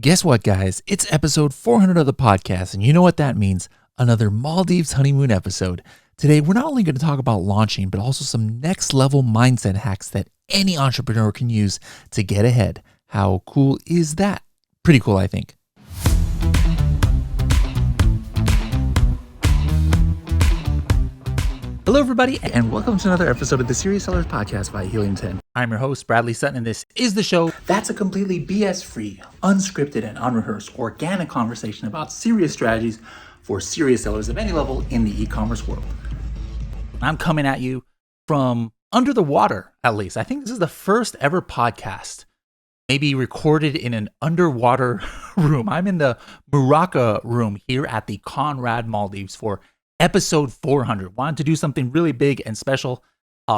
Guess what, guys? It's episode 400 of the podcast, and you know what that means. Another Maldives Honeymoon episode. Today, we're not only going to talk about launching, but also some next-level mindset hacks that any entrepreneur can use to get ahead. How cool is that? Pretty cool, I think. Hello, everybody, and welcome to another episode of the Serious Sellers Podcast by Helium. I'm your host, Bradley Sutton, and this is the show that's a completely BS-free, unscripted, and unrehearsed organic conversation about serious strategies for serious sellers of any level in the e-commerce world. I'm coming at you from under the water, at least. I think this is the first ever podcast maybe recorded in an underwater room. I'm in the Muraka room here at the Conrad Maldives for episode 400. Wanted to do something really big and special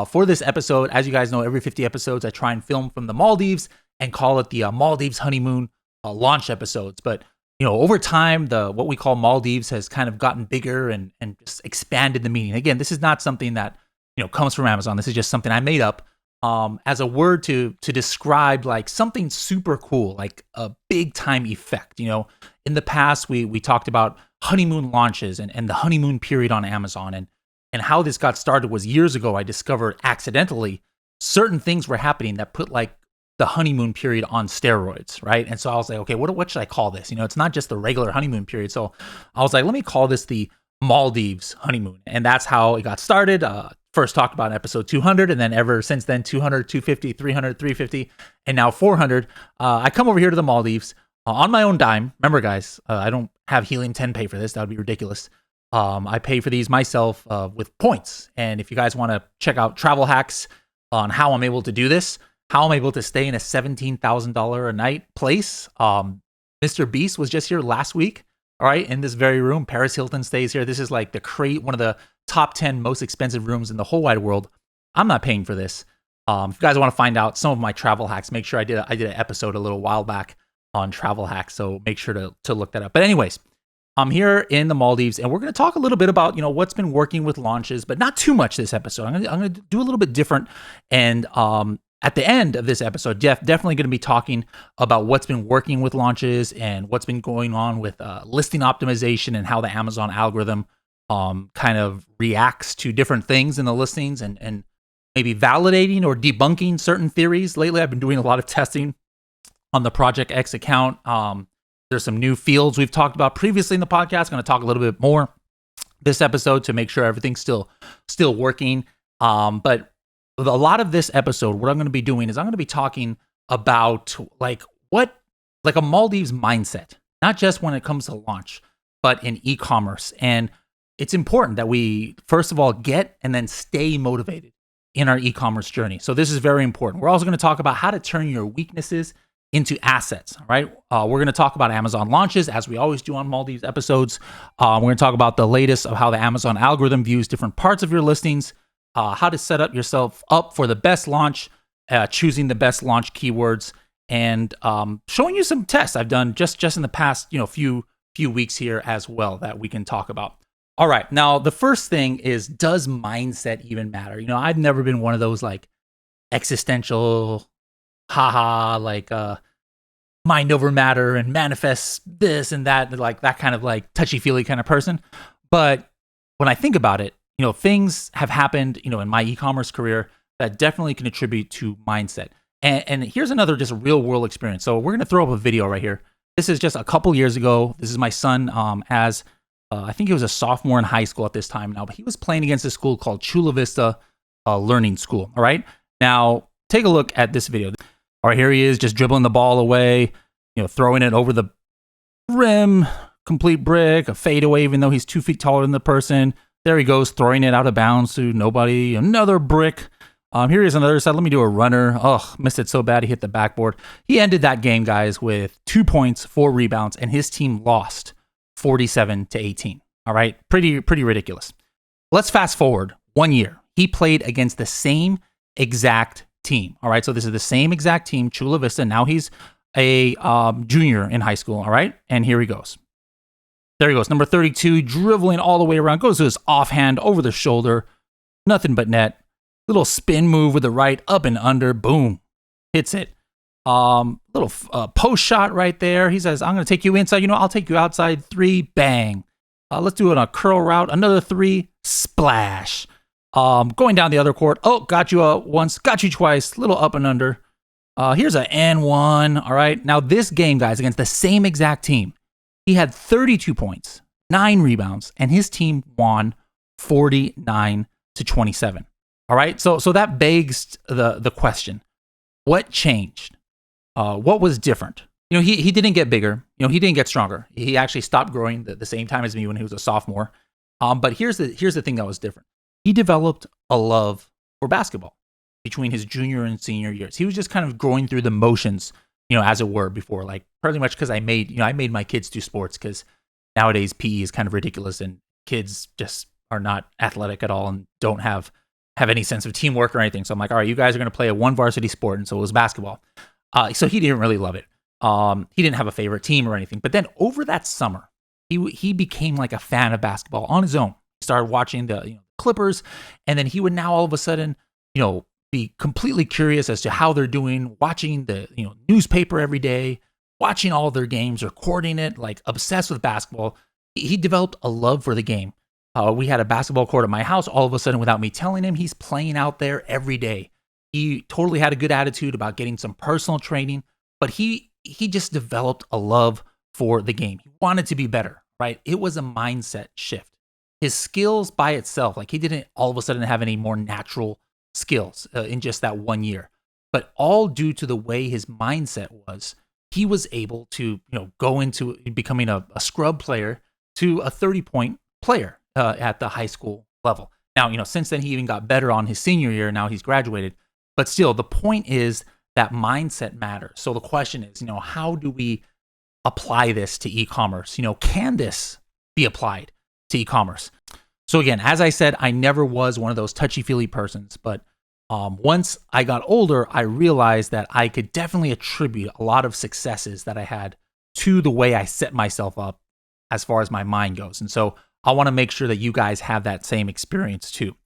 for this episode. As you guys know, every 50 episodes, I try and film from the Maldives and call it the Maldives Honeymoon launch episodes. But, you know, over time, what we call Maldives has kind of gotten bigger and just expanded the meaning. Again, this is not something that, you know, comes from Amazon. This is just something I made up as a word to describe like something super cool, like a big time effect. You know, in the past, we talked about honeymoon launches and the honeymoon period on Amazon. And how this got started was years ago, I discovered accidentally certain things were happening that put like the honeymoon period on steroids, right? And so I was like, okay, what should I call this? You know, it's not just the regular honeymoon period. So I was like, let me call this the Maldives honeymoon. And that's how it got started. First talked about in episode 200, and then ever since then, 200, 250, 300, 350, and now 400. I come over here to the Maldives on my own dime. Remember, guys, I don't have Helium 10 pay for this. That would be ridiculous. I pay for these myself with points. And if you guys want to check out travel hacks on how I'm able to do this, how I'm able to stay in a $17,000 a night place. Mr. Beast was just here last week. All right, in this very room. Paris Hilton stays here. This is like one of the top 10 most expensive rooms in the whole wide world. I'm not paying for this. If you guys want to find out some of my travel hacks, make sure I did an episode a little while back on travel hacks. So make sure to look that up. But anyways, I'm here in the Maldives, and we're going to talk a little bit about, you know, what's been working with launches, but not too much this episode. I'm going to do a little bit different. And at the end of this episode, definitely going to be talking about what's been working with launches and what's been going on with listing optimization and how the Amazon algorithm kind of reacts to different things in the listings and maybe validating or debunking certain theories. Lately, I've been doing a lot of testing on the Project X account. There's some new fields we've talked about previously in the podcast. Going to talk a little bit more this episode to make sure everything's still working. But with a lot of this episode, what I'm going to be doing is I'm going to be talking about like a Maldives mindset, not just when it comes to launch, but in e-commerce. And it's important that we, first of all, get and then stay motivated in our e-commerce journey. So this is very important. We're also going to talk about how to turn your weaknesses into assets, all right? We're going to talk about Amazon launches, as we always do on Maldives episodes. We're going to talk about the latest of how the Amazon algorithm views different parts of your listings, how to set up yourself up for the best launch, choosing the best launch keywords, and showing you some tests I've done just in the past, you know, few weeks here as well that we can talk about. All right, now the first thing is, does mindset even matter? You know, I've never been one of those like existential like mind over matter and manifest this and that, like that kind of like touchy-feely kind of person. But when I think about it, you know, things have happened, you know, in my e-commerce career that definitely can attribute to mindset. And here's another just real world experience. So we're going to throw up a video right here. This is just a couple years ago. This is my son as I think he was a sophomore in high school at this time now, but he was playing against a school called Chula Vista Learning School. All right. Now take a look at this video. All right, here he is just dribbling the ball away, you know, throwing it over the rim, complete brick, a fadeaway, even though he's 2 feet taller than the person. There he goes, throwing it out of bounds to nobody. Another brick. Here he is on the other side. Let me do a runner. Oh, missed it so bad he hit the backboard. He ended that game, guys, with 2 points, 4 rebounds, and his team lost 47-18. All right, pretty ridiculous. Let's fast forward 1 year. He played against the same exact team. All right, so this is the same exact team, Chula Vista. Now he's a junior in high school. All right, and here he goes. There he goes, number 32, dribbling all the way around, goes to his offhand over the shoulder, nothing but net. Little spin move with the right, up and under, boom, hits it. Little post shot right there. He says, I'm going to take you inside. I'll take you outside. 3, bang. Let's do it on a curl route. Another 3, splash. Going down the other court. Oh, got you once, got you twice. Little up and under. Here's an N1. All right. Now this game, guys, against the same exact team, he had 32 points, 9 rebounds, and his team won 49-27. All right. So that begs the question: what changed? What was different? He didn't get bigger. He didn't get stronger. He actually stopped growing the same time as me when he was a sophomore. But here's the thing that was different. He developed a love for basketball between his junior and senior years. He was just kind of going through the motions, as it were, before, like pretty much because I made my kids do sports, because nowadays PE is kind of ridiculous and kids just are not athletic at all and don't have any sense of teamwork or anything. So I'm like, all right, you guys are going to play a one varsity sport. And so it was basketball. So he didn't really love it. He didn't have a favorite team or anything. But then over that summer, he became like a fan of basketball on his own. He started watching the Clippers, and then he would now all of a sudden, be completely curious as to how they're doing, watching the newspaper every day, watching all their games, recording it, like obsessed with basketball. He developed a love for the game. We had a basketball court at my house. All of a sudden, without me telling him, he's playing out there every day. He totally had a good attitude about getting some personal training, but he just developed a love for the game. He wanted to be better, right? It was a mindset shift. His skills by itself, like he didn't all of a sudden have any more natural skills in just that 1 year, but all due to the way his mindset was, he was able to go into becoming a scrub player to a 30-point player at the high school level. Now, since then he even got better on his senior year. Now he's graduated, but still the point is that mindset matters. So the question is, how do we apply this to e-commerce? Can this be applied to e-commerce? So again, as I said, I never was one of those touchy-feely persons, but once I got older, I realized that I could definitely attribute a lot of successes that I had to the way I set myself up as far as my mind goes. And so I want to make sure that you guys have that same experience too.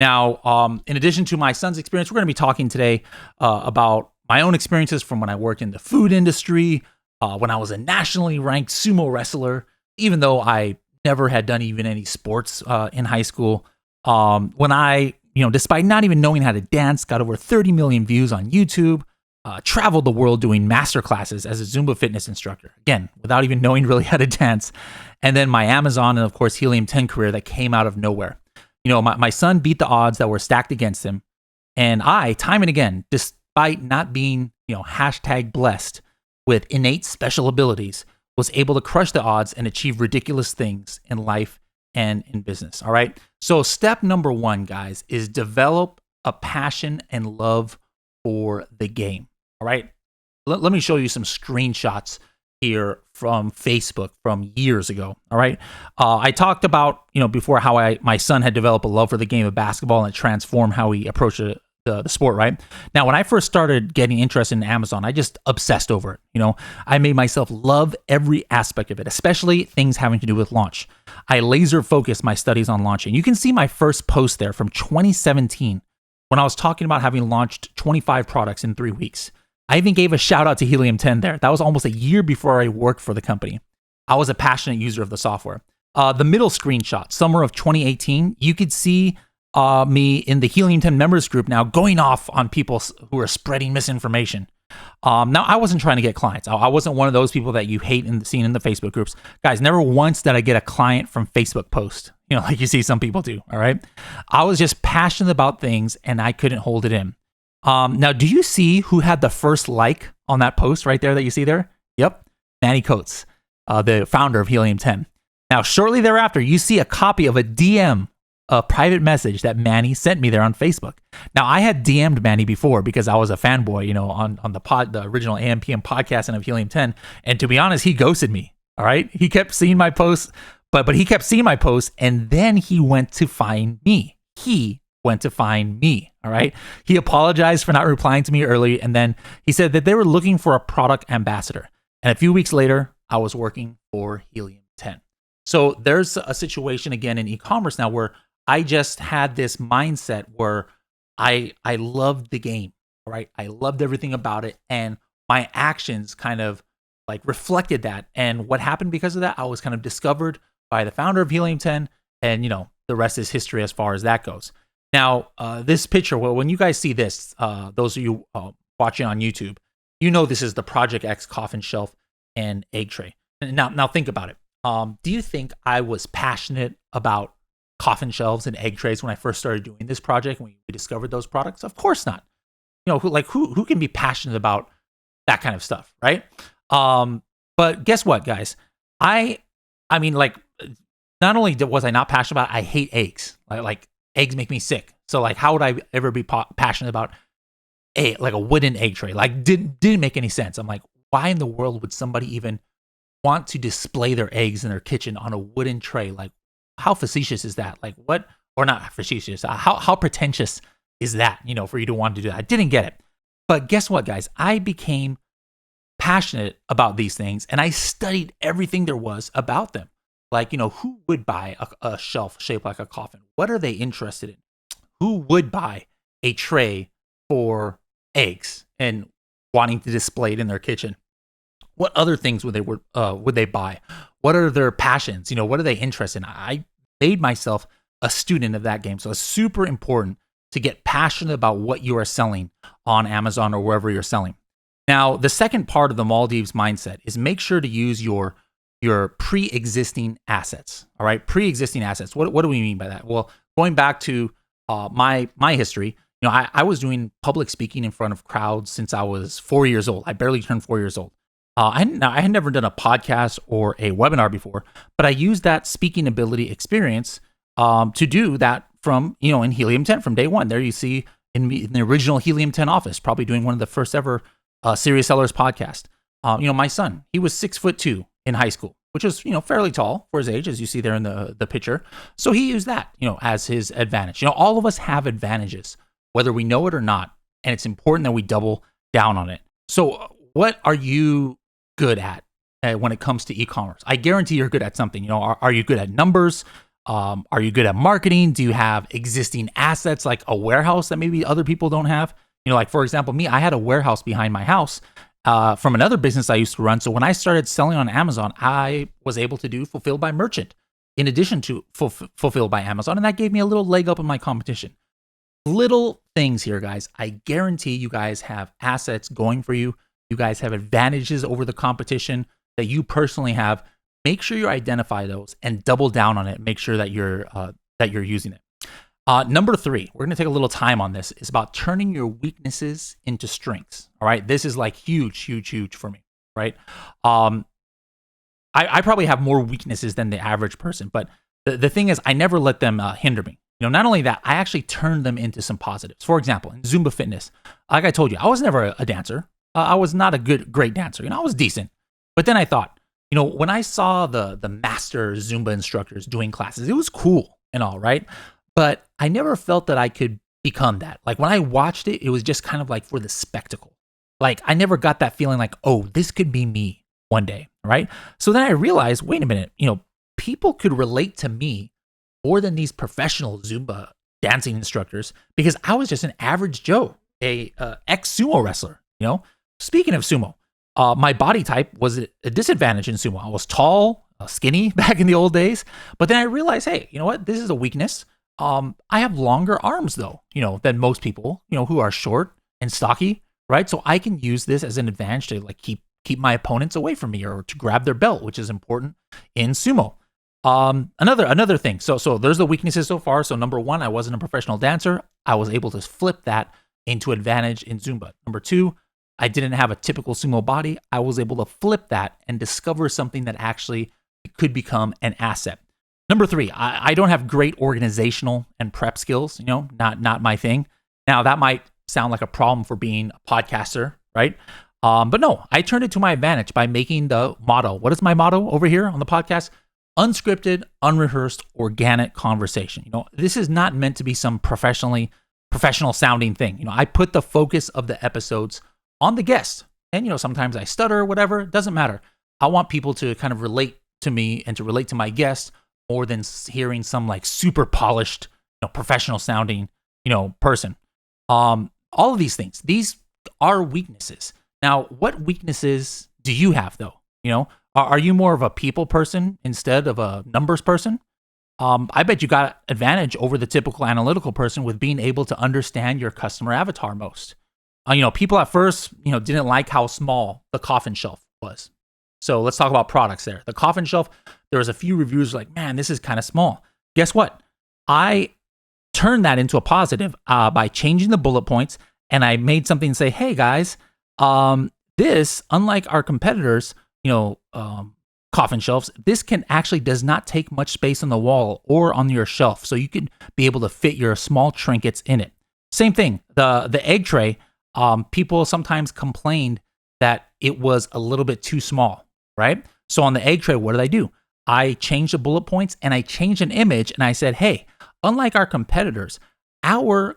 Now, in addition to my son's experience, we're going to be talking today about my own experiences from when I worked in the food industry, when I was a nationally ranked sumo wrestler, even though I never had done even any sports in high school. When I, despite not even knowing how to dance, got over 30 million views on YouTube, traveled the world doing master classes as a Zumba fitness instructor, again, without even knowing really how to dance. And then my Amazon and, of course, Helium 10 career that came out of nowhere. My son beat the odds that were stacked against him. And I, time and again, despite not being, hashtag blessed with innate special abilities, was able to crush the odds and achieve ridiculous things in life and in business. All right. So step number 1, guys, is develop a passion and love for the game. All right. Let me show you some screenshots here from Facebook from years ago. All right. I talked about, before how my son had developed a love for the game of basketball and it transformed how he approached the sport, right? Now, when I first started getting interested in Amazon, I just obsessed over it. I made myself love every aspect of it, especially things having to do with launch. I laser focused my studies on launching. You can see my first post there from 2017 when I was talking about having launched 25 products in 3 weeks. I even gave a shout out to Helium 10 there. That was almost a year before I worked for the company. I was a passionate user of the software. The middle screenshot, summer of 2018, you could see me in the Helium 10 members group now going off on people who are spreading misinformation. Now, I wasn't trying to get clients. I wasn't one of those people that you hate and seen in the Facebook groups. Guys, never once did I get a client from Facebook post, like you see some people do, all right? I was just passionate about things and I couldn't hold it in. Now, do you see who had the first like on that post right there that you see there? Yep, Manny Coates, the founder of Helium 10. Now, shortly thereafter, you see a copy of a private message that Manny sent me there on Facebook. Now, I had DM'd Manny before because I was a fanboy, on the original AM/PM podcast and of Helium 10. And to be honest, he ghosted me. All right, he kept seeing my posts, but he kept seeing my posts, and then he went to find me. All right. He apologized for not replying to me early, and then he said that they were looking for a product ambassador. And a few weeks later, I was working for Helium 10. So there's a situation again in e-commerce now where I just had this mindset where I loved the game, all right? I loved everything about it. And my actions kind of like reflected that. And what happened because of that, I was kind of discovered by the founder of Helium 10, and the rest is history as far as that goes. Now, this picture, well, when you guys see this, those of you watching on YouTube, this is the Project X coffin shelf and egg tray. Now think about it. Do you think I was passionate about coffin shelves and egg trays when I first started doing this project, when we discovered those products? Of course not. Who can be passionate about that kind of stuff, right? But guess what, guys? I mean, like, not only was I not passionate about it, I hate eggs. Like eggs make me sick. So like, how would I ever be passionate about a wooden egg tray? Like, didn't make any sense. I'm like, why in the world would somebody even want to display their eggs in their kitchen on a wooden tray? Like, how facetious is that? Like, what? Or not facetious. How pretentious is that? For you to want to do that. I didn't get it. But guess what, guys? I became passionate about these things, and I studied everything there was about them. Like, who would buy a shelf shaped like a coffin? What are they interested in? Who would buy a tray for eggs and wanting to display it in their kitchen? What other things would they buy? What are their passions? What are they interested in? I made myself a student of that game. So it's super important to get passionate about what you are selling on Amazon or wherever you're selling. Now, the second part of the Maldives mindset is make sure to use your pre-existing assets. All right, pre-existing assets. What do we mean by that? Well, going back to my history, I was doing public speaking in front of crowds since I was 4 years old. I barely turned 4 years old. I had never done a podcast or a webinar before, but I used that speaking ability experience to do that from in Helium 10 from day one. There you see in the original Helium 10 office, probably doing one of the first ever Serious Sellers podcast. My son, he was 6'2" in high school, which is fairly tall for his age, as you see there in the picture. So he used that as his advantage. All of us have advantages, whether we know it or not, and it's important that we double down on it. So what are you good at when it comes to e-commerce? I guarantee you're good at something. Are you good at numbers? Are you good at marketing? Do you have existing assets like a warehouse that maybe other people don't have? Like, for example, me, I had a warehouse behind my house from another business I used to run. So when I started selling on Amazon, I was able to do fulfilled by merchant in addition to fulfilled by Amazon. And that gave me a little leg up in my competition. Little things here, guys. I guarantee you guys have assets going for you. You guys have advantages over the competition that you personally have. Make sure you identify those and double down on it. Make sure that you're using it. Number 3, we're going to take a little time on this. It's about turning your weaknesses into strengths. All right. This is like huge for me. Right. I probably have more weaknesses than the average person, but the thing is, I never let them hinder me. Not only that, I actually turned them into some positives. For example, in Zumba fitness, like I told you, I was never a dancer. I was not a great dancer. I was decent. But then I thought, when I saw the master Zumba instructors doing classes, it was cool and all, right? But I never felt that I could become that. Like when I watched it, it was just kind of like for the spectacle. Like I never got that feeling like, oh, this could be me one day, right? So then I realized, wait a minute, people could relate to me more than these professional Zumba dancing instructors because I was just an average Joe, a ex-sumo wrestler. Speaking of sumo, my body type was a disadvantage in sumo. I was tall, skinny back in the old days, but then I realized, hey, you know what? This is a weakness. I have longer arms though, than most people, who are short and stocky, right? So I can use this as an advantage to like keep my opponents away from me or to grab their belt, which is important in sumo. Another thing. So there's the weaknesses so far. So number 1, I wasn't a professional dancer. I was able to flip that into advantage in Zumba. Number 2, I didn't have a typical sumo body. I was able to flip that and discover something that actually could become an asset. Number 3, I don't have great organizational and prep skills, not my thing. Now that might sound like a problem for being a podcaster, right? But no, I turned it to my advantage by making the motto. What is my motto over here on the podcast? Unscripted, unrehearsed, organic conversation. This is not meant to be some professional sounding thing. I put the focus of the episodes on the guest. And, sometimes I stutter or whatever. It doesn't matter. I want people to kind of relate to me and to relate to my guest more than hearing some like super polished, professional sounding, person. All of these things, these are weaknesses. Now, what weaknesses do you have though? Are you more of a people person instead of a numbers person? I bet you got advantage over the typical analytical person with being able to understand your customer avatar most. People at first, didn't like how small the coffin shelf was. So let's talk about products there. The coffin shelf, there was a few reviews like, man, this is kind of small. Guess what? I turned that into a positive by changing the bullet points, and I made something say, hey guys, this, unlike our competitors, coffin shelves, this does not take much space on the wall or on your shelf, so you can be able to fit your small trinkets in it. Same thing, the egg tray, people sometimes complained that it was a little bit too small, right? So on the egg tray, what did I do? I changed the bullet points and I changed an image and I said, hey, unlike our competitors, our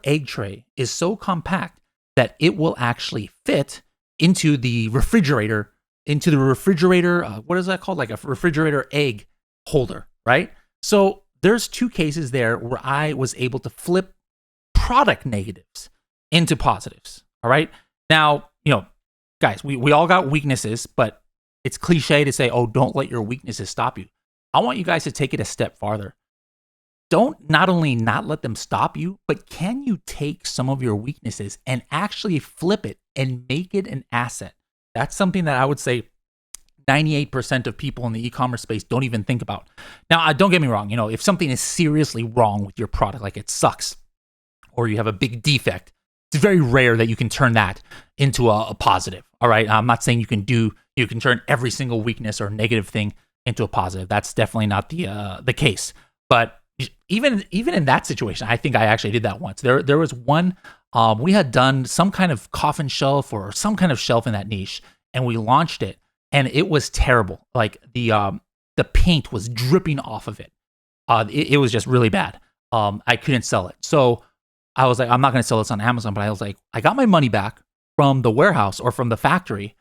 egg tray is so compact that it will actually fit into the refrigerator, what is that called? Like a refrigerator egg holder, right? So there's two cases there where I was able to flip product negatives into positives, all right? Now, guys, we all got weaknesses, but it's cliche to say, oh, don't let your weaknesses stop you. I want you guys to take it a step farther. Don't not only not let them stop you, but can you take some of your weaknesses and actually flip it and make it an asset? That's something that I would say 98% of people in the e-commerce space don't even think about. Now, don't get me wrong. If something is seriously wrong with your product, like it sucks, or you have a big defect, it's very rare that you can turn that into a positive. All right. I'm not saying you can turn every single weakness or negative thing into a positive. That's definitely not the case. But even in that situation, I think I actually did that once. There was one, we had done some kind of coffin shelf or some kind of shelf in that niche, and we launched it, and it was terrible. Like the paint was dripping off of it. It was just really bad. I couldn't sell it. So I was like, I'm not going to sell this on Amazon, but I was like, I got my money back from the warehouse or from the factory.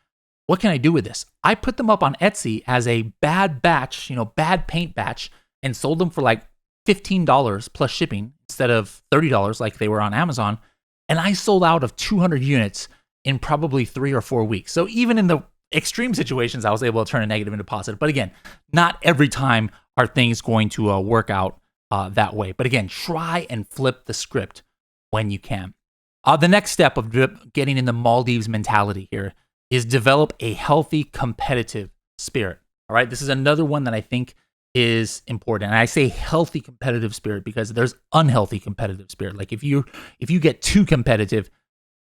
What can I do with this? I put them up on Etsy as a bad batch, bad paint batch, and sold them for like $15 plus shipping instead of $30 like they were on Amazon. And I sold out of 200 units in probably 3 or 4 weeks. So even in the extreme situations, I was able to turn a negative into positive. But again, not every time are things going to work out that way. But again, try and flip the script when you can. The next step of getting in the Maldives mentality here is develop a healthy competitive spirit. All right, this is another one that I think is important. And I say healthy competitive spirit because there's unhealthy competitive spirit. Like if you get too competitive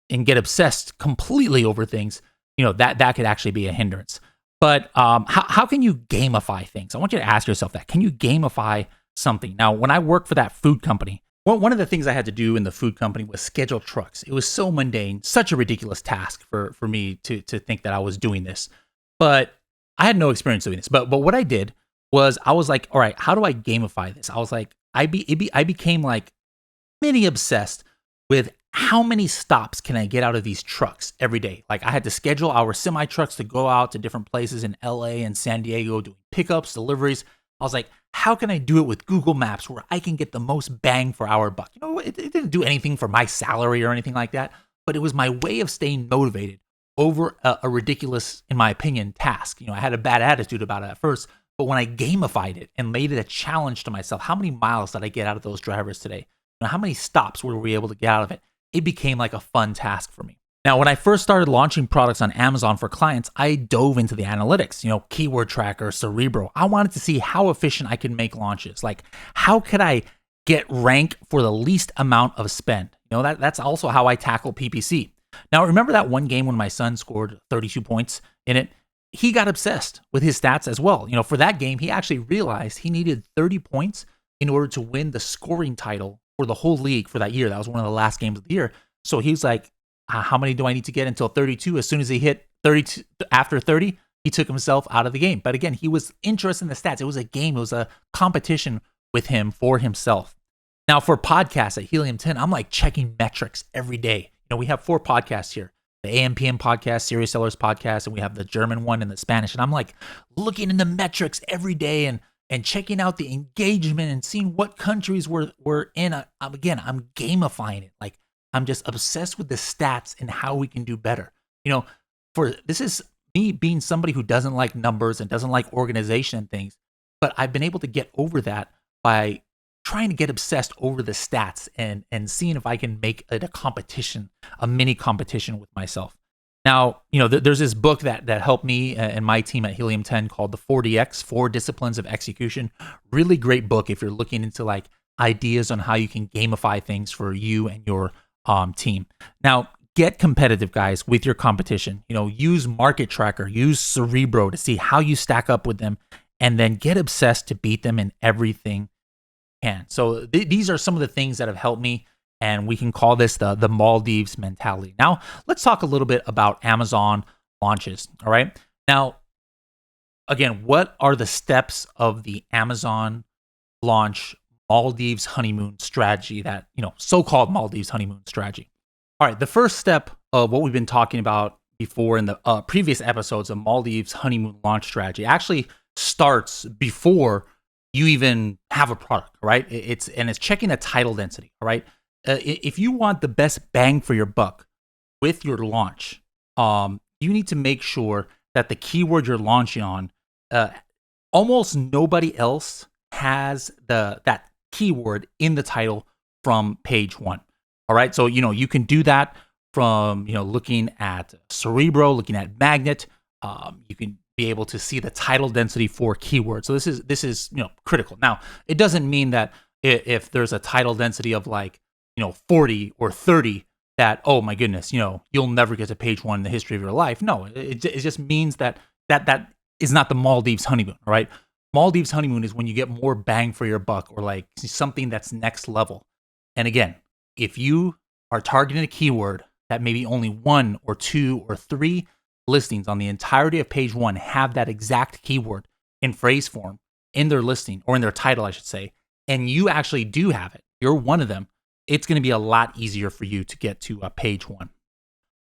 and get obsessed completely over things, that could actually be a hindrance. But how can you gamify things? I want you to ask yourself that. Can you gamify something? Now, when I worked for that food company, one of the things I had to do in the food company was schedule trucks. It was so mundane, such a ridiculous task for me to think that I was doing this. But I had no experience doing this. But what I did was I was like, all right, how do I gamify this? I was like, I became like mini obsessed with how many stops can I get out of these trucks every day. Like I had to schedule our semi trucks to go out to different places in LA and San Diego doing pickups, deliveries. I was like, how can I do it with Google Maps where I can get the most bang for our buck? It didn't do anything for my salary or anything like that, but it was my way of staying motivated over a ridiculous, in my opinion, task. I had a bad attitude about it at first, but when I gamified it and made it a challenge to myself, how many miles did I get out of those drivers today? How many stops were we able to get out of it? It became like a fun task for me. Now, when I first started launching products on Amazon for clients, I dove into the analytics, keyword tracker, Cerebro. I wanted to see how efficient I could make launches. Like, how could I get rank for the least amount of spend? That's also how I tackle PPC. Now, remember that one game when my son scored 32 points in it? He got obsessed with his stats as well. For that game, he actually realized he needed 30 points in order to win the scoring title for the whole league for that year. That was one of the last games of the year. So he was like, how many do I need to get until 32? As soon as he hit 32, after 30, he took himself out of the game. But again, he was interested in the stats. It was a game. It was a competition with him for himself. Now for podcasts at Helium 10, I'm like checking metrics every day. We have 4 podcasts here. The AMPM podcast, Serious Sellers podcast, and we have the German one and the Spanish. And I'm like looking in the metrics every day and checking out the engagement and seeing what countries we're in. I'm gamifying it. Like I'm just obsessed with the stats and how we can do better. You know, for this is me being somebody who doesn't like numbers and doesn't like organization and things, but I've been able to get over that by trying to get obsessed over the stats and seeing if I can make it a competition, a mini competition with myself. Now, there's this book that helped me and my team at Helium 10 called the 4DX, 4 Disciplines of Execution. Really great book if you're looking into like ideas on how you can gamify things for you and your team. Now, get competitive, guys, with your competition. Use Market Tracker, use Cerebro to see how you stack up with them, and then get obsessed to beat them in everything you can. So these are some of the things that have helped me, and we can call this the Maldives mentality. Now, let's talk a little bit about Amazon launches, all right? Now, again, what are the steps of the Amazon launch Maldives Honeymoon strategy, that, so-called Maldives Honeymoon strategy? All right, the first step of what we've been talking about before in the previous episodes of Maldives Honeymoon launch strategy actually starts before you even have a product, right? It's checking a title density, all right? If you want the best bang for your buck with your launch, you need to make sure that the keyword you're launching on, almost nobody else has that keyword in the title from page 1. All right, so you can do that from looking at Cerebro, looking at Magnet. You can be able to see the title density for keywords. So this is critical. Now, it doesn't mean that if there's a title density of like 40 or 30, that, oh my goodness, you'll never get to page 1 in the history of your life. No, it just means that is not the Maldives Honeymoon. All right, Maldives Honeymoon is when you get more bang for your buck, or like something that's next level. And again, if you are targeting a keyword that maybe only 1 or 2 or 3 listings on the entirety of page 1 have that exact keyword in phrase form in their listing, or in their title, I should say, and you actually do have it, you're one of them, it's going to be a lot easier for you to get to page 1.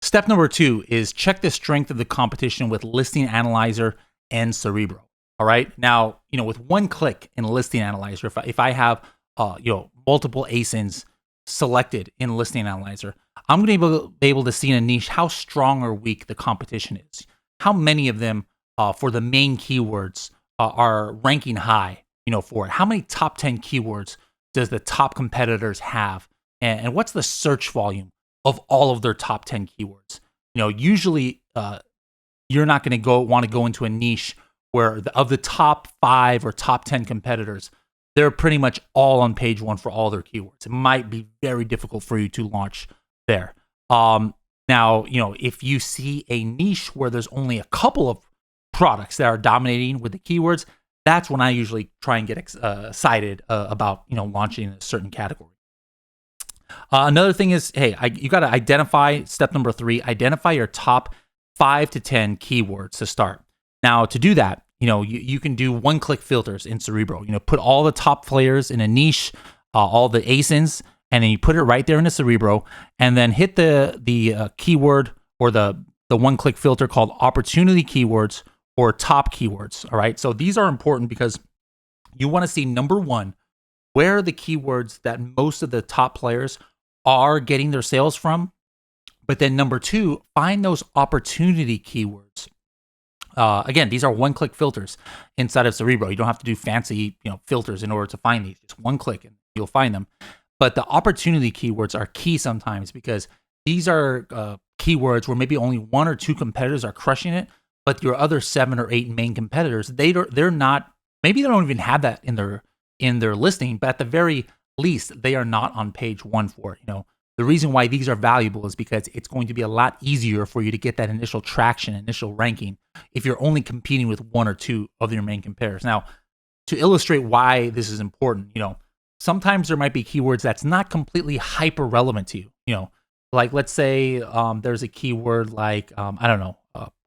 Step number 2 is check the strength of the competition with Listing Analyzer and Cerebro. All right. Now, with one click in Listing Analyzer, if I have multiple ASINs selected in Listing Analyzer, I'm going to be able to see in a niche how strong or weak the competition is. How many of them for the main keywords are ranking high, for it. How many top 10 keywords does the top competitors have? And what's the search volume of all of their top 10 keywords? Usually you're not going to want to go into a niche where of the top 5 or top 10 competitors, they're pretty much all on page 1 for all their keywords. It might be very difficult for you to launch there. Now, if you see a niche where there's only a couple of products that are dominating with the keywords, that's when I usually try and get excited about launching a certain category. Another thing is, you got to identify, step number 3, identify your top 5 to 10 keywords to start. Now, to do that, you can do one-click filters in Cerebro. Put all the top players in a niche, all the ASINs, and then you put it right there in the Cerebro, and then hit the keyword or the one-click filter called opportunity keywords or top keywords. All right, so these are important because you want to see, number 1, where are the keywords that most of the top players are getting their sales from, but then number 2, find those opportunity keywords. Again, these are one-click filters inside of Cerebro. You don't have to do fancy, filters in order to find these. Just one click and you'll find them. But the opportunity keywords are key sometimes because these are keywords where maybe only 1 or 2 competitors are crushing it, but your other 7 or 8 main competitors, they're not. Maybe they don't even have that in their listing, but at the very least, they are not on page 1 for it. The reason why these are valuable is because it's going to be a lot easier for you to get that initial traction, initial ranking, if you're only competing with 1 or 2 of your main competitors. Now, to illustrate why this is important, sometimes there might be keywords that's not completely hyper relevant to you. Like let's say there's a keyword like,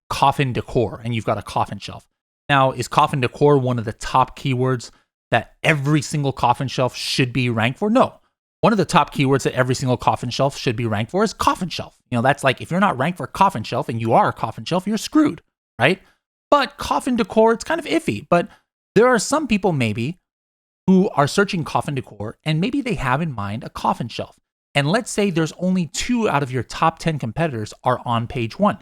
coffin decor, and you've got a coffin shelf. Now, is coffin decor one of the top keywords that every single coffin shelf should be ranked for? No. One of the top keywords that every single coffin shelf should be ranked for is coffin shelf. That's like, if you're not ranked for coffin shelf and you are a coffin shelf, you're screwed, right? But coffin decor, it's kind of iffy. But there are some people maybe who are searching coffin decor and maybe they have in mind a coffin shelf. And let's say there's only 2 out of your top 10 competitors are on page 1.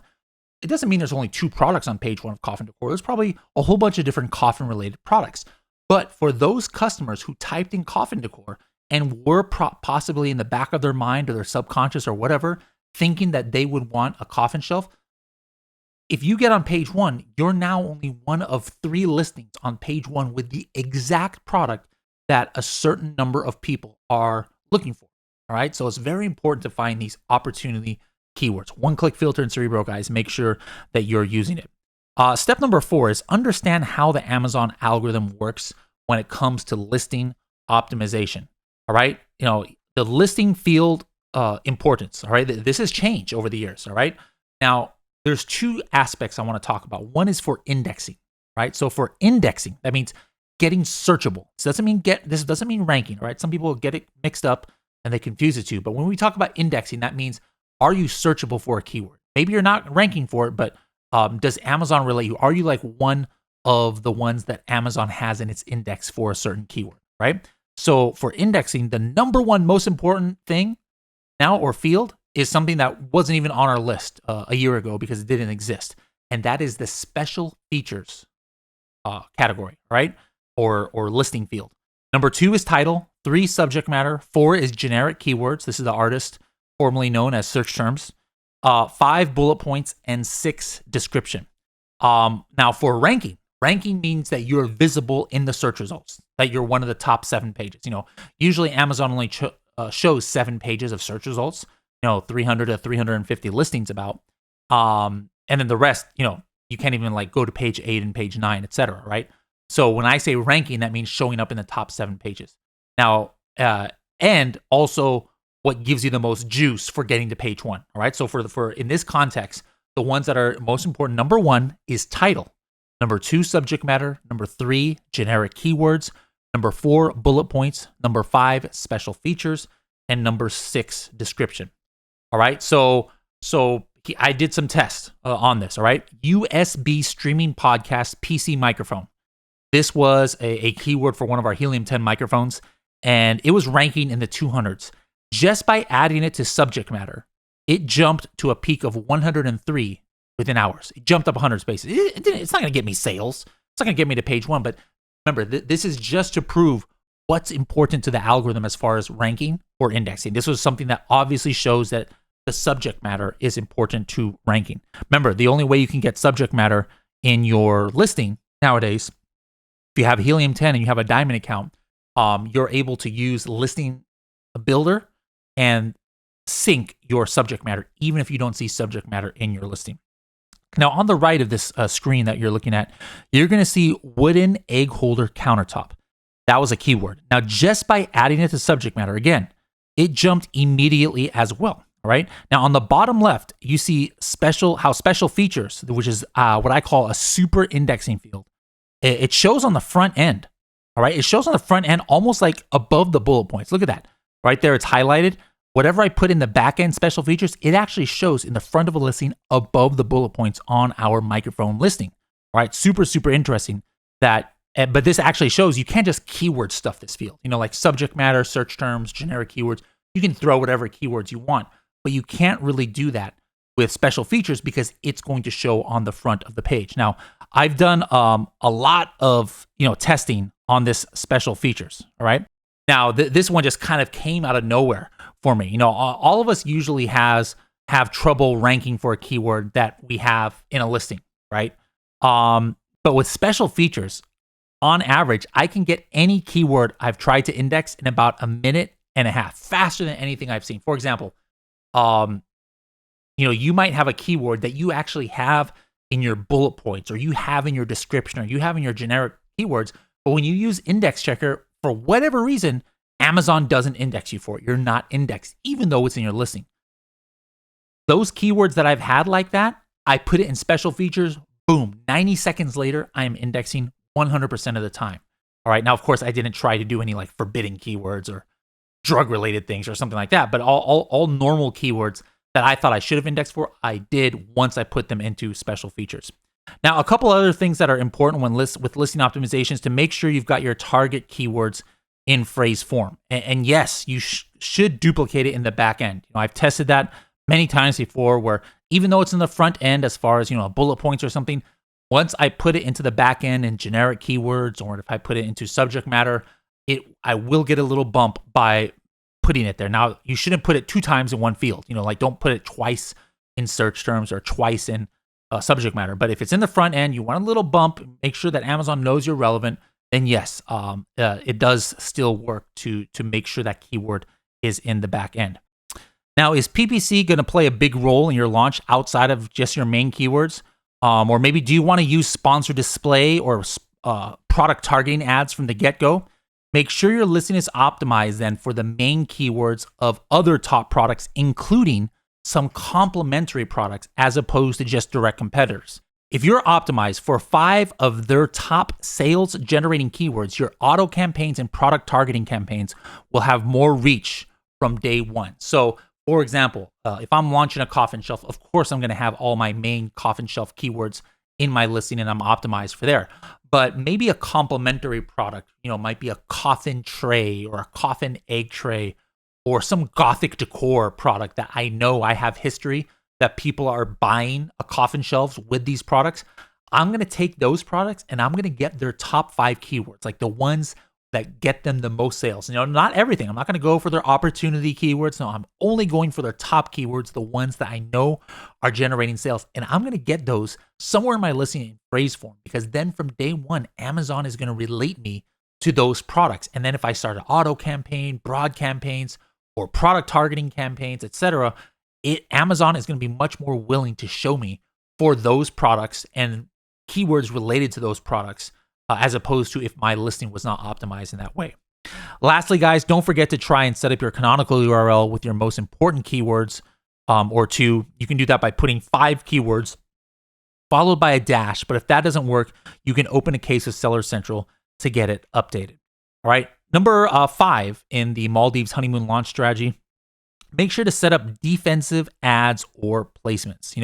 it doesn't mean there's only 2 products on page 1 of Coffin Decor. There's probably a whole bunch of different coffin-related products. But for those customers who typed in Coffin Decor and were possibly in the back of their mind or their subconscious or whatever, thinking that they would want a coffin shelf, if you get on page 1, you're now only one of 3 listings on page 1 with the exact product that a certain number of people are looking for. All right. So it's very important to find these opportunity keywords. One-click filter in Cerebro, guys. Make sure that you're using it. Step number 4 is understand how the Amazon algorithm works when it comes to listing optimization. All right. The listing field importance. All right. This has changed over the years. All right. Now, there's 2 aspects I want to talk about. One is for indexing. Right. So for indexing, that means getting searchable. This doesn't mean ranking. All right. Some people get it mixed up and they confuse the two. But when we talk about indexing, that means, are you searchable for a keyword? Maybe you're not ranking for it, but does Amazon relate you? Are you like one of the ones that Amazon has in its index for a certain keyword, right? So for indexing, the number 1 most important thing now or field is something that wasn't even on our list a year ago because it didn't exist. And that is the special features category, right? Or listing field. Number 2 is title, 3 subject matter, 4 is generic keywords. This is the artist formerly known as search terms. 5 bullet points and 6 description. Now for ranking means that you're visible in the search results, that you're one of the top 7 pages. Usually Amazon only shows 7 pages of search results, 300 to 350 listings about. And then the rest, you can't even like go to page 8 and page 9, etc. Right? So when I say ranking, that means showing up in the top 7 pages. Now, and also what gives you the most juice for getting to page 1. All right. So for in this context, the ones that are most important, number 1 is title. Number 2, subject matter. Number 3, generic keywords. Number 4, bullet points. Number 5, special features. And number 6, description. All right. So I did some tests on this. All right. USB streaming podcast PC microphone. This was a keyword for one of our Helium 10 microphones, and it was ranking in the 200s. Just by adding it to subject matter, it jumped to a peak of 103 within hours. It jumped up 100 spaces. It's not going to get me sales. It's not going to get me to page 1. But remember, this is just to prove what's important to the algorithm as far as ranking or indexing. This was something that obviously shows that the subject matter is important to ranking. Remember, the only way you can get subject matter in your listing nowadays, if you have Helium 10 and you have a Diamond account, you're able to use Listing Builder and sync your subject matter, even if you don't see subject matter in your listing. Now, on the right of this screen that you're looking at, you're going to see wooden egg holder countertop. That was a keyword. Now, just by adding it to subject matter, again, it jumped immediately as well. All right. Now, on the bottom left, you see special features, which is what I call a super indexing field. It shows on the front end. All right. It shows on the front end almost like above the bullet points. Look at that. Right there. It's highlighted. Whatever I put in the back end special features, it actually shows in the front of a listing above the bullet points on our microphone listing. All right. Super, super interesting that. But this actually shows you can't just keyword stuff this field. Like subject matter, search terms, generic keywords. You can throw whatever keywords you want, but you can't really do that with special features because it's going to show on the front of the page. Now, I've done a lot of testing on this special features. All right. Now, this one just kind of came out of nowhere for me. All of us usually have trouble ranking for a keyword that we have in a listing, right? But with special features, on average, I can get any keyword I've tried to index in about a minute and a half, faster than anything I've seen. For example, you might have a keyword that you actually have in your bullet points, or you have in your description, or you have in your generic keywords. But when you use Index Checker, for whatever reason, Amazon doesn't index you for it. You're not indexed, even though it's in your listing. Those keywords that I've had like that, I put it in special features, boom, 90 seconds later, I am indexing 100% of the time. All right. Now, of course, I didn't try to do any like forbidden keywords or drug-related things or something like that, but all normal keywords that I thought I should have indexed for, I did once I put them into special features. Now, a couple other things that are important with listing optimizations to make sure you've got your target keywords in phrase form. And yes, you should duplicate it in the back end. I've tested that many times before where even though it's in the front end as far as, bullet points or something, once I put it into the back end in generic keywords, or if I put it into subject matter, I will get a little bump by putting it there. Now, you shouldn't put it 2 times in one field. Like don't put it twice in search terms or twice in subject matter. But if it's in the front end, you want a little bump, make sure that Amazon knows you're relevant, then yes, it does still work to make sure that keyword is in the back end. Now, is PPC going to play a big role in your launch outside of just your main keywords? Or maybe do you want to use sponsored display or product targeting ads from the get-go? Make sure your listing is optimized then for the main keywords of other top products, including some complementary products as opposed to just direct competitors. If you're optimized for 5 of their top sales generating keywords, your auto campaigns and product targeting campaigns will have more reach from day one. So, for example, if I'm launching a coffin shelf, of course I'm going to have all my main coffin shelf keywords in my listing and I'm optimized for there. But maybe a complementary product, might be a coffin tray or a coffin egg tray or some Gothic decor product that I know I have history that people are buying a coffin shelves with these products. I'm going to take those products and I'm going to get their top 5 keywords, like the ones that get them the most sales. Not everything. I'm not going to go for their opportunity keywords. No, I'm only going for their top keywords, the ones that I know are generating sales. And I'm going to get those somewhere in my listing in phrase form, because then from day one, Amazon is going to relate me to those products. And then if I start an auto campaign, broad campaigns, or product targeting campaigns, etc., Amazon is going to be much more willing to show me for those products and keywords related to those products, as opposed to if my listing was not optimized in that way. Lastly, guys, don't forget to try and set up your canonical URL with your most important keywords, or 2. You can do that by putting 5 keywords followed by a dash. But if that doesn't work, you can open a case of Seller Central to get it updated. All right. Number 5 in the Maldives Honeymoon launch strategy, make sure to set up defensive ads or placements.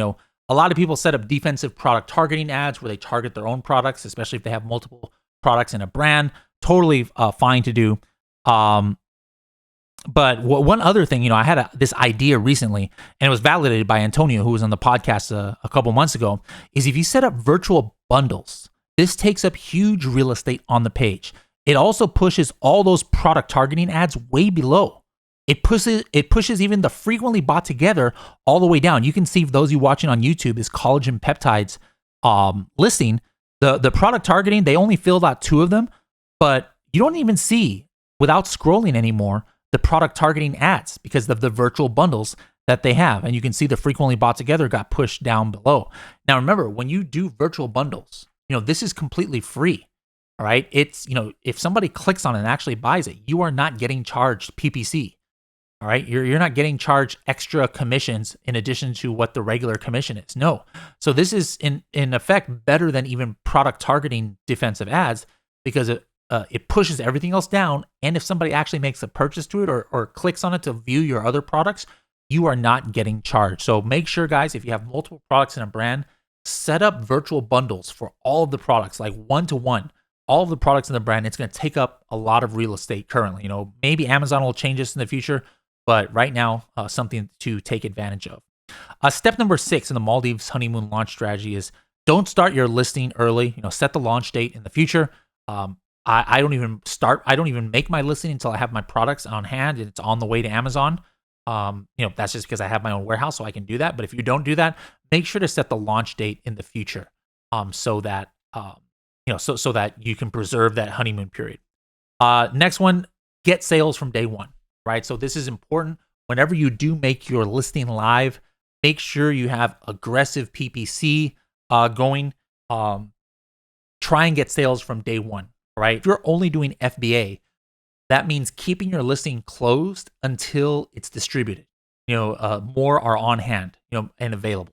A lot of people set up defensive product targeting ads where they target their own products, especially if they have multiple products in a brand. Totally fine to do. But one other thing, I had this idea recently, and it was validated by Antonio, who was on the podcast a couple months ago, is if you set up virtual bundles, this takes up huge real estate on the page. It also pushes all those product targeting ads way below. It pushes even the frequently bought together all the way down. You can see, if those of you watching on YouTube, is collagen peptides listing. The product targeting, they only filled out 2 of them, but you don't even see, without scrolling anymore, the product targeting ads because of the virtual bundles that they have. And you can see the frequently bought together got pushed down below. Now remember, when you do virtual bundles, this is completely free. All right. It's, if somebody clicks on it and actually buys it, you are not getting charged PPC. All right. You're not getting charged extra commissions in addition to what the regular commission is. No. So this is in effect better than even product targeting defensive ads, because it pushes everything else down. And if somebody actually makes a purchase to it or clicks on it to view your other products, you are not getting charged. So make sure, guys, if you have multiple products in a brand, set up virtual bundles for all of the products, like 1-to-1. All of the products in the brand. It's going to take up a lot of real estate currently. Maybe Amazon will change this in the future, but right now, something to take advantage of. Step number 6 in the Maldives Honeymoon launch strategy is don't start your listing early. Set the launch date in the future. I don't even make my listing until I have my products on hand and it's on the way to Amazon. That's just because I have my own warehouse, so I can do that. But if you don't do that, make sure to set the launch date in the future, so that so that you can preserve that honeymoon period. Next one, get sales from day one, right? So this is important. Whenever you do make your listing live, make sure you have aggressive PPC going. Try and get sales from day one, right? If you're only doing FBA, that means keeping your listing closed until it's distributed. More are on hand, and available.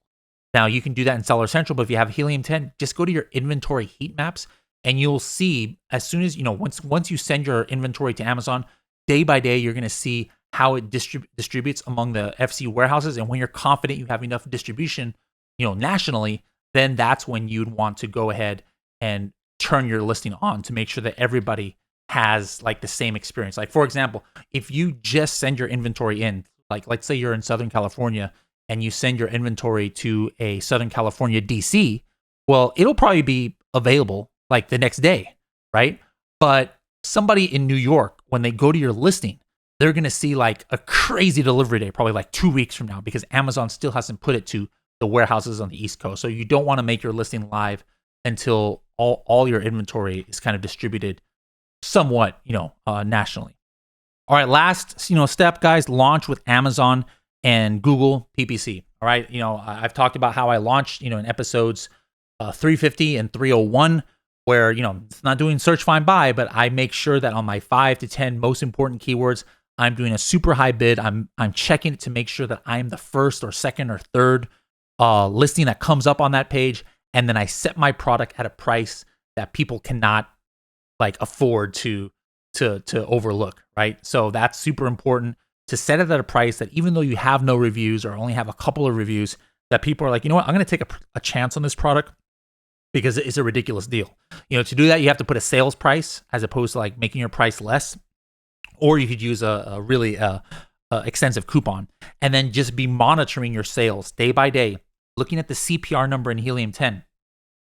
Now, you can do that in Seller Central, but if you have Helium 10, just go to your inventory heat maps, and you'll see as soon as, once you send your inventory to Amazon, day by day, you're going to see how it distributes among the FC warehouses. And when you're confident you have enough distribution, nationally, then that's when you'd want to go ahead and turn your listing on to make sure that everybody has like the same experience. Like, for example, if you just send your inventory in, like let's say you're in Southern California and you send your inventory to a Southern California DC, well, it'll probably be available like the next day, right? But somebody in New York, when they go to your listing, they're going to see like a crazy delivery day, probably like 2 weeks from now, because Amazon still hasn't put it to the warehouses on the East Coast. So you don't want to make your listing live until all your inventory is kind of distributed somewhat, nationally. All right, last, step, guys, launch with Amazon and Google PPC. All right, I've talked about how I launched, in episodes 350 and 301, where, it's not doing search, find, buy, but I make sure that on my 5 to 10 most important keywords, I'm doing a super high bid. I'm checking it to make sure that I'm the first or second or third listing that comes up on that page. And then I set my product at a price that people cannot like afford to overlook, right? So that's super important to set it at a price that even though you have no reviews or only have a couple of reviews, that people are like, you know what, I'm going to take a chance on this product because it's a ridiculous deal. To do that, you have to put a sales price as opposed to like making your price less, or you could use a really extensive coupon, and then just be monitoring your sales day by day, looking at the CPR number in Helium 10.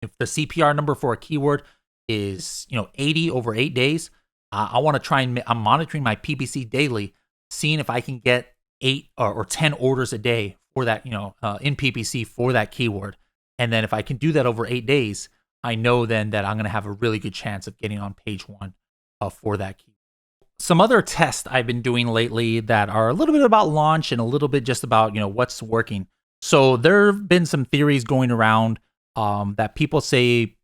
If the CPR number for a keyword is 80 over 8 days, I want to try and I'm monitoring my PPC daily, seeing if I can get 8 or 10 orders a day for that, in PPC for that keyword. And then if I can do that over 8 days, I know then that I'm going to have a really good chance of getting on page 1 for that keyword. Some other tests I've been doing lately that are a little bit about launch and a little bit just about, what's working. So there have been some theories going around that people say,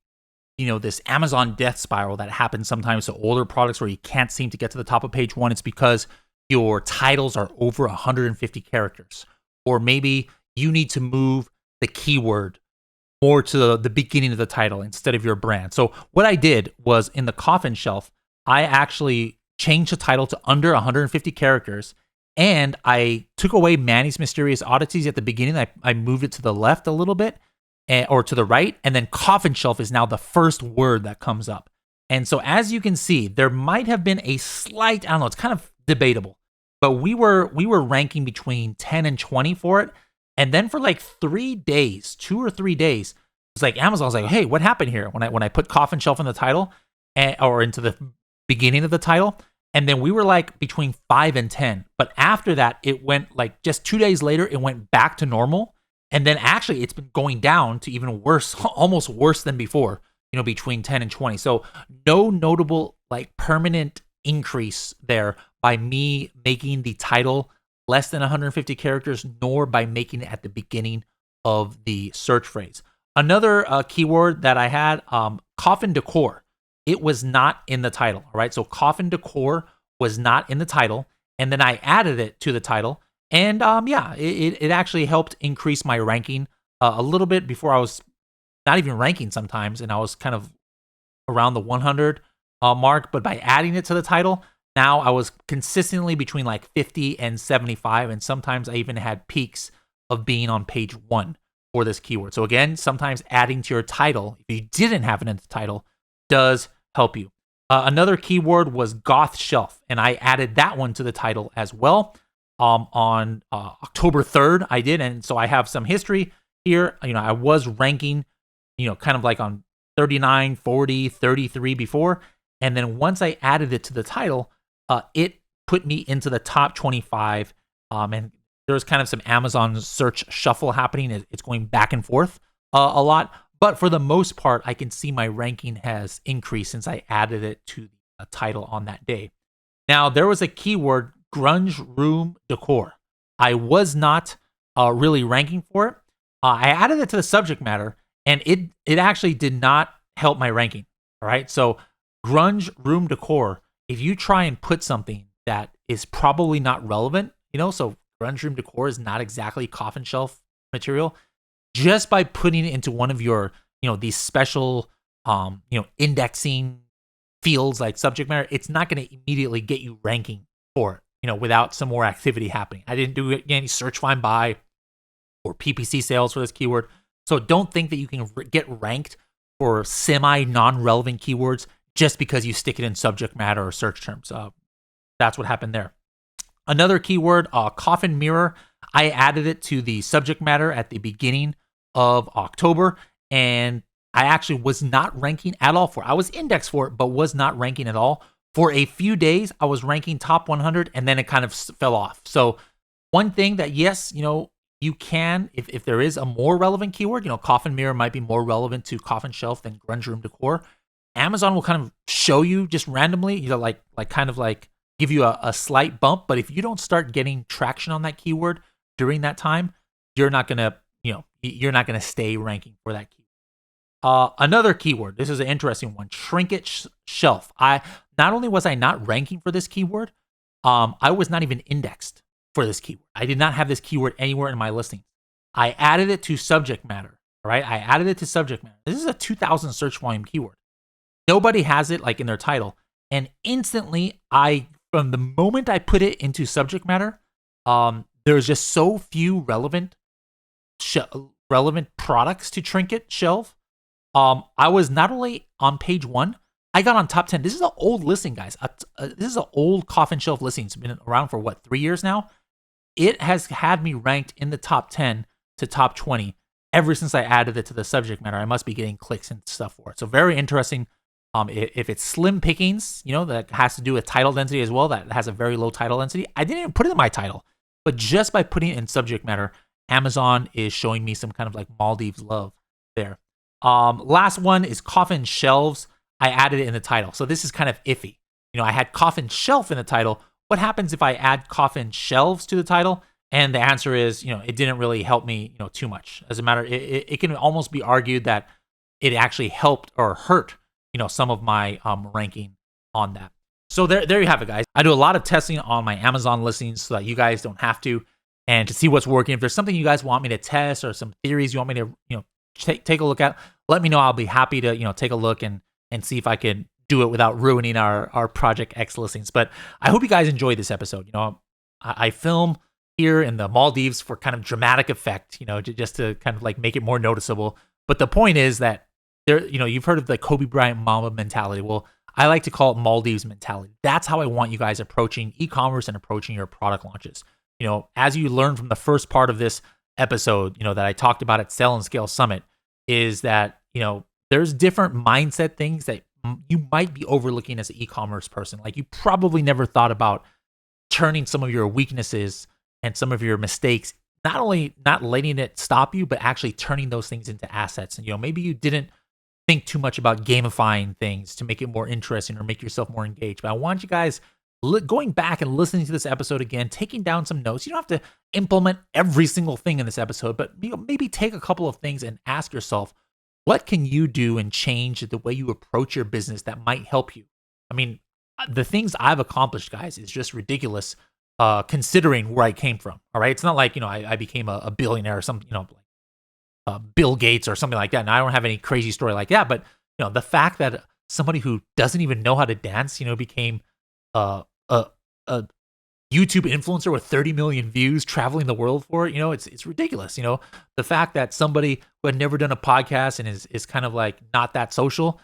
this Amazon death spiral that happens sometimes to older products where you can't seem to get to the top of page 1. It's because your titles are over 150 characters. Or maybe you need to move the keyword more to the beginning of the title instead of your brand. So what I did was in the coffin shelf, I actually changed the title to under 150 characters. And I took away Manny's Mysterious Oddities at the beginning. I moved it to the left a little bit, or to the right. And then coffin shelf is now the first word that comes up. And so as you can see, there might have been a slight, I don't know, it's kind of debatable, but we were ranking between 10 and 20 for it. And then for like 3 days, 2 or 3 days, it's like Amazon was like, hey, what happened here? When I put coffin shelf in the title or into the beginning of the title. And then we were like between 5 and 10. But after that, it went like just 2 days later, it went back to normal. And then actually it's been going down to even worse, almost worse than before, between 10 and 20. So no notable like permanent increase there by me making the title less than 150 characters, nor by making it at the beginning of the search phrase. Another keyword that I had, coffin decor. It was not in the title, all right? So coffin decor was not in the title, and then I added it to the title, and it actually helped increase my ranking a little bit. Before I was not even ranking sometimes, and I was kind of around the 100 mark, but by adding it to the title, now I was consistently between like 50 and 75, and sometimes I even had peaks of being on page 1 for this keyword. So again, sometimes adding to your title, if you didn't have it in the title, does help you. Another keyword was goth shelf, and I added that one to the title as well. On October 3rd, I did, and so I have some history here. I was ranking, kind of like on 39, 40, 33 before, and then once I added it to the title, it put me into the top 25, and there's kind of some Amazon search shuffle happening. It's going back and forth a lot. But for the most part, I can see my ranking has increased since I added it to the title on that day. Now, there was a keyword, grunge room decor. I was not really ranking for it. I added it to the subject matter, and it actually did not help my ranking. All right, so grunge room decor, if you try and put something that is probably not relevant, so grunge room decor is not exactly coffin shelf material, just by putting it into one of your, these special, indexing fields like subject matter, it's not going to immediately get you ranking for it, without some more activity happening. I didn't do any search, find, buy, or PPC sales for this keyword. So don't think that you can get ranked for semi non-relevant keywords just because you stick it in subject matter or search terms. That's what happened there. Another keyword, coffin mirror. I added it to the subject matter at the beginning of October, and I actually was not ranking at all for it. I was indexed for it, but was not ranking at all. For a few days, I was ranking top 100, and then it kind of fell off. So one thing that, yes, you can, if there is a more relevant keyword, coffin mirror might be more relevant to coffin shelf than grunge room decor. Amazon will kind of show you just randomly, like give you a slight bump. But if you don't start getting traction on that keyword during that time, you're not gonna stay ranking for that keyword. Another keyword. This is an interesting one. Trinket shelf. Not only was I not ranking for this keyword, I was not even indexed for this keyword. I did not have this keyword anywhere in my listing. I added it to subject matter. All right, I added it to subject matter. This is a 2,000 search volume keyword. Nobody has it like in their title, and instantly, from the moment I put it into subject matter, there's just so few relevant products to Trinket shelf. I was not only on page 1, I got on top 10. This is an old listing, guys. This is an old coffin shelf listing. It's been around for 3 years now. It has had me ranked in the top 10 to top 20 ever since I added it to the subject matter. I must be getting clicks and stuff for it. So very interesting. If it's slim pickings, that has to do with title density as well. That has a very low title density. I didn't even put it in my title, but just by putting it in subject matter, Amazon is showing me some kind of like Maldives love there. Last one is coffin shelves. I added it in the title. So this is kind of iffy. I had coffin shelf in the title. What happens if I add coffin shelves to the title? And the answer is, it didn't really help me, too much. As a matter, it can almost be argued that it actually helped or hurt, some of my ranking on that. So there you have it, guys. I do a lot of testing on my Amazon listings so that you guys don't have to, and to see what's working. If there's something you guys want me to test or some theories you want me to, take a look at, let me know. I'll be happy to, take a look and see if I can do it without ruining our Project X listings. But I hope you guys enjoyed this episode. I film here in the Maldives for kind of dramatic effect, just to kind of like make it more noticeable. But the point is that you've heard of the Kobe Bryant Mamba mentality. Well, I like to call it Maldives mentality. That's how I want you guys approaching e-commerce and approaching your product launches. As you learned from the first part of this episode, that I talked about at Sell and Scale Summit, is that, there's different mindset things that you might be overlooking as an e-commerce person. Like, you probably never thought about turning some of your weaknesses and some of your mistakes, not only not letting it stop you, but actually turning those things into assets. And, maybe you didn't think too much about gamifying things to make it more interesting or make yourself more engaged. But I want you guys going back and listening to this episode again, taking down some notes. You don't have to implement every single thing in this episode, but maybe take a couple of things and ask yourself, what can you do and change the way you approach your business that might help you? I mean, the things I've accomplished, guys, is just ridiculous, considering where I came from. All right, it's not like I became a billionaire or something, Bill Gates or something like that. And I don't have any crazy story like that. But the fact that somebody who doesn't even know how to dance, became a YouTube influencer with 30 million views, traveling the world for it, it's ridiculous. The fact that somebody who had never done a podcast and is kind of like not that social,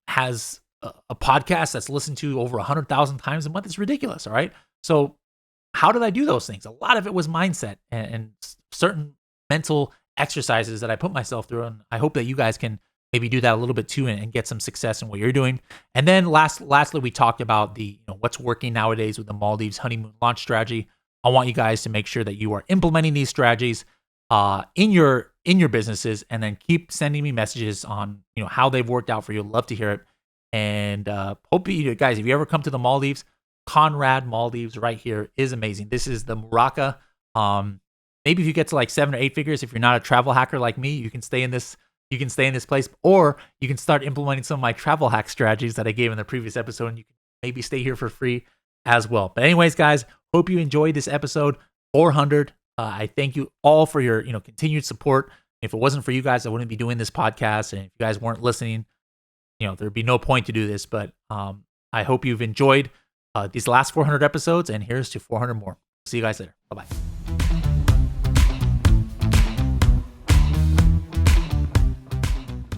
has a podcast that's listened to over 100,000 times a month, is ridiculous. All right. So how did I do those things? A lot of it was mindset and certain mental exercises that I put myself through. And I hope that you guys can maybe do that a little bit too and get some success in what you're doing. And then lastly, we talked about the what's working nowadays with the Maldives Honeymoon launch strategy. I want you guys to make sure that you are implementing these strategies in your businesses, and then keep sending me messages on how they've worked out for you. Love to hear it. And hope you guys, if you ever come to the Maldives, Conrad Maldives right here is amazing. This is the Muraka. Maybe if you get to like 7 or 8 figures, if you're not a travel hacker like me, you can stay in this. You can stay in this place, or you can start implementing some of my travel hack strategies that I gave in the previous episode, and you can maybe stay here for free as well. But anyways, guys, hope you enjoyed this episode 400. I thank you all for your continued support. If it wasn't for you guys, I wouldn't be doing this podcast, and if you guys weren't listening, there'd be no point to do this. But I hope you've enjoyed these last 400 episodes, and here's to 400 more. See you guys later. Bye bye.